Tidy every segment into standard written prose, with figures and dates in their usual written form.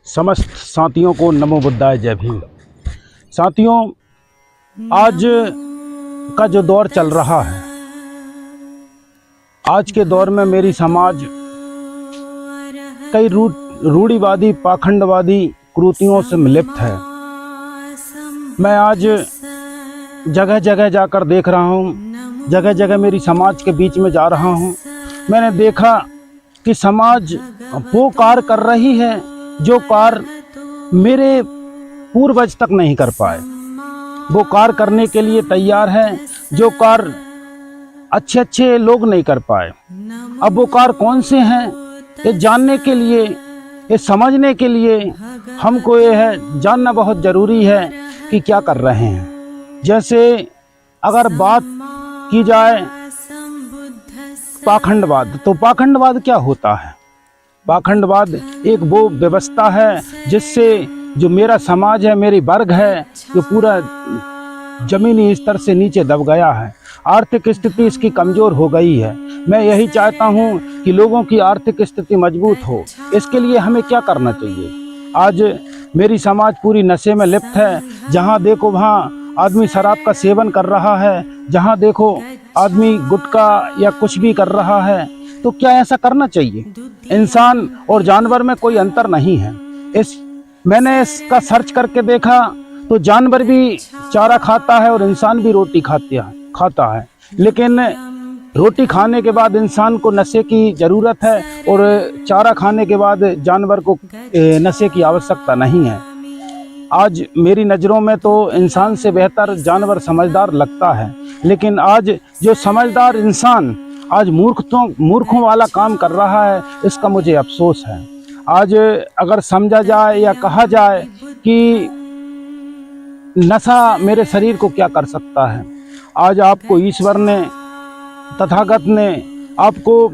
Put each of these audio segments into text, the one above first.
समस्त साथियों को नमो बुद्धाय जय भीम। साथियों, आज का जो दौर चल रहा है, आज के दौर में मेरी समाज कई रूढ़िवादी पाखंडवादी कुरीतियों से लिप्त है। मैं आज जगह जगह जाकर देख रहा हूँ, जगह जगह मेरी समाज के बीच में जा रहा हूँ। मैंने देखा कि समाज वो कार्य कर रही है जो कार्य मेरे पूर्वज तक नहीं कर पाए। वो कार्य करने के लिए तैयार है जो कार्य अच्छे अच्छे लोग नहीं कर पाए। अब वो कार्य कौन से हैं, ये जानने के लिए, ये समझने के लिए हमको ये है जानना बहुत ज़रूरी है कि क्या कर रहे हैं। जैसे अगर बात की जाए पाखंडवाद, तो पाखंडवाद क्या होता है? पाखंडवाद एक वो व्यवस्था है जिससे जो मेरा समाज है, मेरी वर्ग है, जो पूरा जमीनी स्तर से नीचे दब गया है। आर्थिक स्थिति इसकी कमज़ोर हो गई है। मैं यही चाहता हूँ कि लोगों की आर्थिक स्थिति मजबूत हो। इसके लिए हमें क्या करना चाहिए? आज मेरी समाज पूरी नशे में लिप्त है। जहाँ देखो वहाँ आदमी शराब का सेवन कर रहा है, जहाँ देखो आदमी गुटखा या कुछ भी कर रहा है। तो क्या ऐसा करना चाहिए? इंसान और जानवर में कोई अंतर नहीं है। मैंने इसका सर्च करके देखा तो जानवर भी चारा खाता है और इंसान भी रोटी खाता है। लेकिन रोटी खाने के बाद इंसान को नशे की ज़रूरत है और चारा खाने के बाद जानवर को नशे की आवश्यकता नहीं है। आज मेरी नज़रों में तो इंसान से बेहतर जानवर समझदार लगता है, लेकिन आज जो समझदार इंसान आज मूर्खों वाला काम कर रहा है, इसका मुझे अफसोस है। आज अगर समझा जाए या कहा जाए कि नशा मेरे शरीर को क्या कर सकता है, आज आपको ईश्वर ने, तथागत ने आपको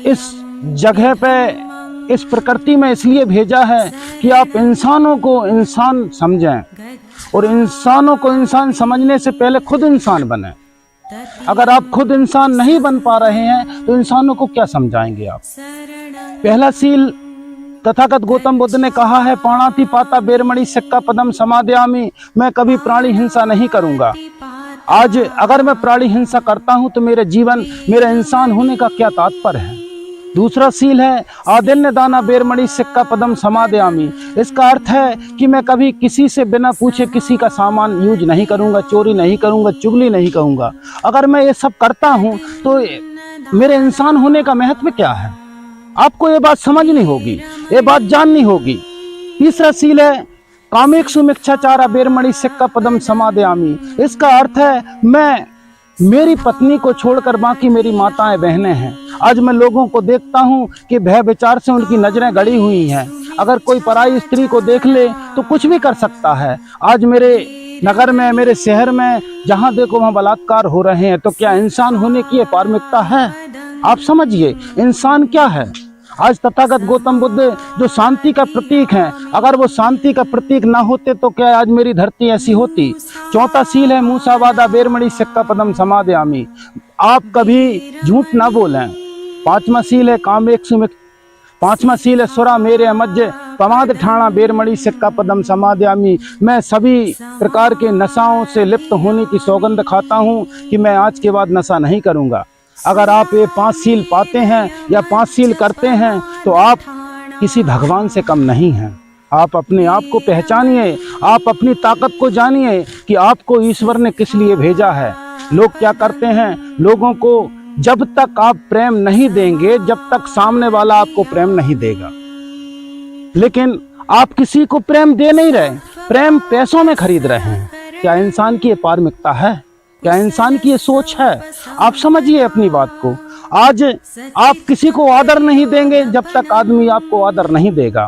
इस जगह पे, इस प्रकृति में इसलिए भेजा है कि आप इंसानों को इंसान समझें और इंसानों को इंसान समझने से पहले खुद इंसान बने। अगर आप खुद इंसान नहीं बन पा रहे हैं तो इंसानों को क्या समझाएंगे आप? पहला सील तथागत गौतम बुद्ध ने कहा है, पाणाति पाता बेरमणि सिक्का पदम समादयामि, मैं कभी प्राणी हिंसा नहीं करूंगा। आज अगर मैं प्राणी हिंसा करता हूं तो मेरे जीवन, मेरे इंसान होने का क्या तात्पर्य है? दूसरा सील है आदिन्य दाना बेरमणि सिक्का पदम समादयामि। इसका अर्थ है कि मैं कभी किसी से बिना पूछे किसी का सामान यूज नहीं करूंगा, चोरी नहीं करूंगा, चुगली नहीं करूंगा। अगर मैं ये सब करता हूं तो मेरे इंसान होने का महत्व क्या है? आपको ये बात समझनी होगी, ये बात जाननी होगी। तीसरा सील है कामेक्षु मिच्छाचारा बेरमणि सिक्का पदम समादयामि। इसका अर्थ है मैं मेरी पत्नी को छोड़कर बाकी मेरी माताएं बहनें हैं। आज मैं लोगों को देखता हूं कि भय विचार से उनकी नजरें गड़ी हुई हैं। अगर कोई पराई स्त्री को देख ले तो कुछ भी कर सकता है। आज मेरे नगर में, मेरे शहर में जहां देखो वहां बलात्कार हो रहे हैं। तो क्या इंसान होने की ये पारमिकता है? आप समझिए इंसान क्या है। आज तथागत गौतम बुद्ध जो शांति का प्रतीक हैं, अगर वो शांति का प्रतीक ना होते तो क्या आज मेरी धरती ऐसी होती? चौथा सील है मूसावादा बेरमणि सिक्का पदम समादयामि। आप कभी झूठ ना बोलें। पांचवा सील है सुरा मेरे मध्य प्रमाद ठाणा बेरमणि सिक्का पदम समादयामि। मैं सभी प्रकार के नशाओं से लिप्त होने की सौगंध खाता हूँ कि मैं आज के बाद नशा नहीं करूँगा। अगर आप ये 5 सील पाते हैं या 5 सील करते हैं तो आप किसी भगवान से कम नहीं हैं। आप अपने आप को पहचानिए, आप अपनी ताकत को जानिए कि आपको ईश्वर ने किस लिए भेजा है। लोग क्या करते हैं, लोगों को जब तक आप प्रेम नहीं देंगे, जब तक सामने वाला आपको प्रेम नहीं देगा। लेकिन आप किसी को प्रेम दे नहीं रहे, प्रेम पैसों में खरीद रहे हैं। क्या इंसान की ये पारमिकता है? क्या इंसान की ये सोच है? आप समझिए अपनी बात को। आज आप किसी को आदर नहीं देंगे जब तक आदमी आपको आदर नहीं देगा।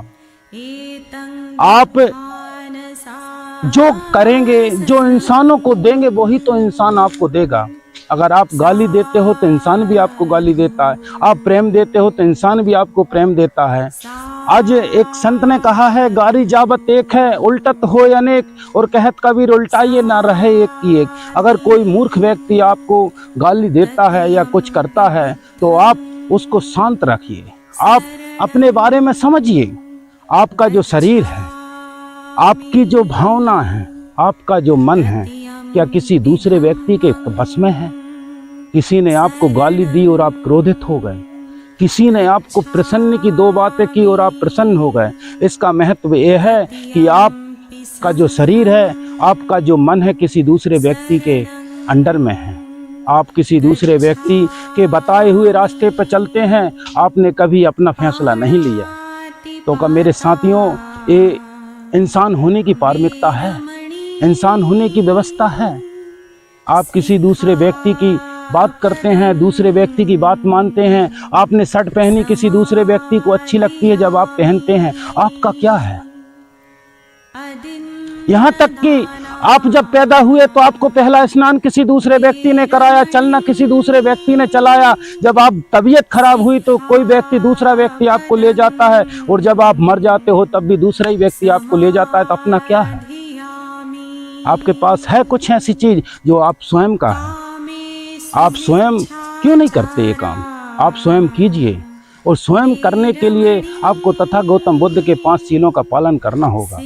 आप जो करेंगे, जो इंसानों को देंगे, वही तो इंसान आपको देगा। अगर आप गाली देते हो तो इंसान भी आपको गाली देता है। आप प्रेम देते हो तो इंसान भी आपको प्रेम देता है। आज एक संत ने कहा है, गारी जावत एक है उल्टत हो अनेक, और कहत कबीर उल्टाइए ना रहे एक की एक। अगर कोई मूर्ख व्यक्ति आपको गाली देता है या कुछ करता है तो आप उसको शांत रखिए। आप अपने बारे में समझिए। आपका जो शरीर है, आपकी जो भावना है, आपका जो मन है, क्या किसी दूसरे व्यक्ति के बस में है? किसी ने आपको गाली दी और आप क्रोधित हो गए, किसी ने आपको प्रसन्न की दो बातें की और आप प्रसन्न हो गए। इसका महत्व यह है कि आपका जो शरीर है, आपका जो मन है, किसी दूसरे व्यक्ति के अंडर में है। आप किसी दूसरे व्यक्ति के बताए हुए रास्ते पर चलते हैं, आपने कभी अपना फैसला नहीं लिया। तो क्या मेरे साथियों, ये इंसान होने की पारमिकता है, इंसान होने की व्यवस्था है। आप किसी दूसरे व्यक्ति की बात करते हैं, दूसरे व्यक्ति की बात मानते हैं। आपने शर्ट पहनी, किसी दूसरे व्यक्ति को अच्छी लगती है, जब आप पहनते हैं, आपका क्या है? यहाँ तक कि आप जब पैदा हुए तो आपको पहला स्नान किसी दूसरे व्यक्ति ने कराया, चलना किसी दूसरे व्यक्ति ने चलाया। जब आप तबीयत खराब हुई तो कोई व्यक्ति, दूसरा व्यक्ति आपको ले जाता है, और जब आप मर जाते हो तब भी दूसरा ही व्यक्ति आपको ले जाता है। तो अपना क्या है? आपके पास है कुछ ऐसी चीज जो आप स्वयं का है? आप स्वयं क्यों नहीं करते ये काम? आप स्वयं कीजिए, और स्वयं करने के लिए आपको तथा गौतम बुद्ध के 5 सीलों का पालन करना होगा।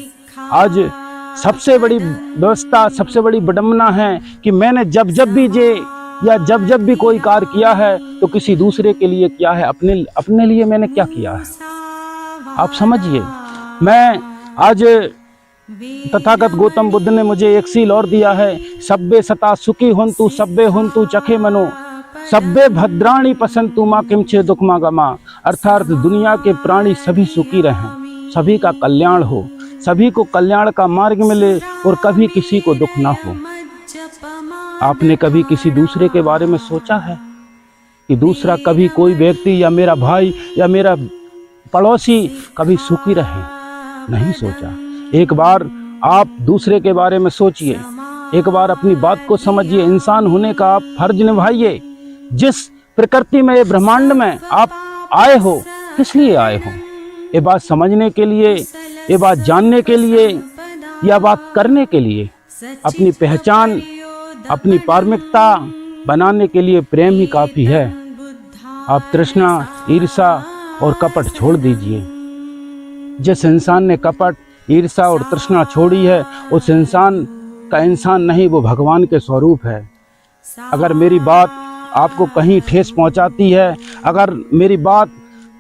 आज सबसे बड़ी व्यवस्था, सबसे बड़ी विडंबना है कि मैंने जब जब भी कोई कार्य किया है तो किसी दूसरे के लिए किया है, अपने लिए मैंने क्या किया है? आप समझिए। मैं आज तथागत गौतम बुद्ध ने मुझे एक सील और दिया है, सब्बे सता सुखी हुंतु सब्बे हुंतु चखे मनो सब्बे भद्राणी पसंतु माँ किमचे दुख मा गमा। अर्थात दुनिया के प्राणी सभी सुखी रहें, सभी का कल्याण हो, सभी को कल्याण का मार्ग मिले, और कभी किसी को दुख ना हो। आपने कभी किसी दूसरे के बारे में सोचा है कि दूसरा कभी कोई व्यक्ति या मेरा भाई या मेरा पड़ोसी कभी सुखी रहे? नहीं सोचा। एक बार आप दूसरे के बारे में सोचिए, एक बार अपनी बात को समझिए। इंसान होने का आप फर्ज निभाइए। जिस प्रकृति में, ब्रह्मांड में आप आए हो, किस लिए आए हो? ये बात समझने के लिए, ये बात जानने के लिए, या बात करने के लिए? अपनी पहचान, अपनी पारमिकता बनाने के लिए प्रेम ही काफी है। आप तृष्णा, ईर्ष्या और कपट छोड़ दीजिए। जिस इंसान ने कपट, ईर्ष्या और तृष्णा छोड़ी है, उस इंसान का इंसान नहीं, वो भगवान के स्वरूप है। अगर मेरी बात आपको कहीं ठेस पहुंचाती है, अगर मेरी बात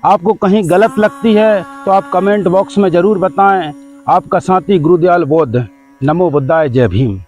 आपको कहीं गलत लगती है, तो आप कमेंट बॉक्स में ज़रूर बताएं। आपका साथी गुरुदयाल बौद्ध। नमो बुद्धाय, जय भीम।